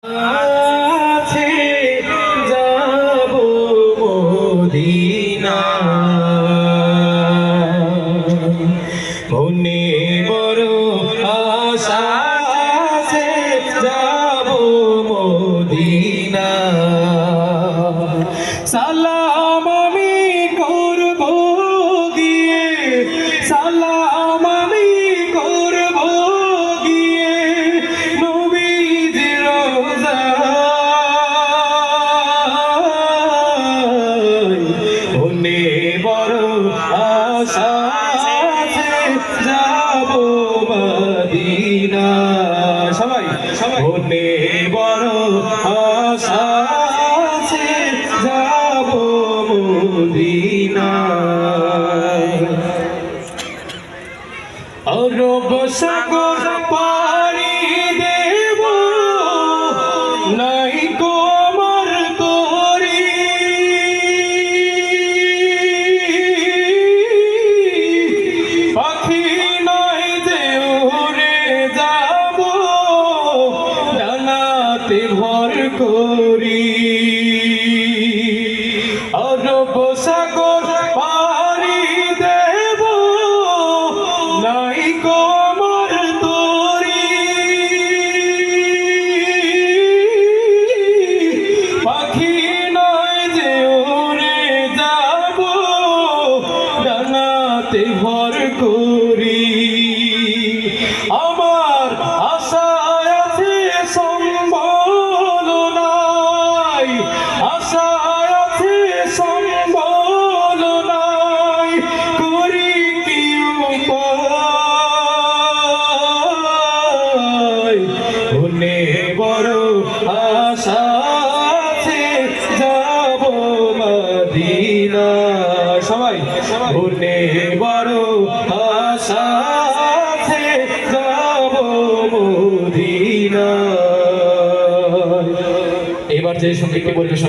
আছে যাব মদিনা মনে বড় আশা আছে যাব মদিনা সালাম আমি করব গিয়ে সালাম আমি করব গিয়ে নবীজির রওজায় মনে বড় আশা আছে যাব মদিনা সবাই মনে বড় আশা আছে যাব মদিনা অরব সাগর পাড়ি দেব নাই কোমর তরি পাখি নাই যে উড়ে যাব ডানাতে ভর করি অরব সাগর পাড়ি দেব নাই কোমর তরি পাখি নাই যে উড়ে যাব ডানাতে ভর করি আমার আশা আছে সম্বল নাই আশা আছে সম্বল নাই করি কি উপায় মনে বড় আশা আছে যাব মদিনা সবাই মনে বড় আশা আছে যাব মদিনা এবার যে সঙ্গীতটি পরিবেশন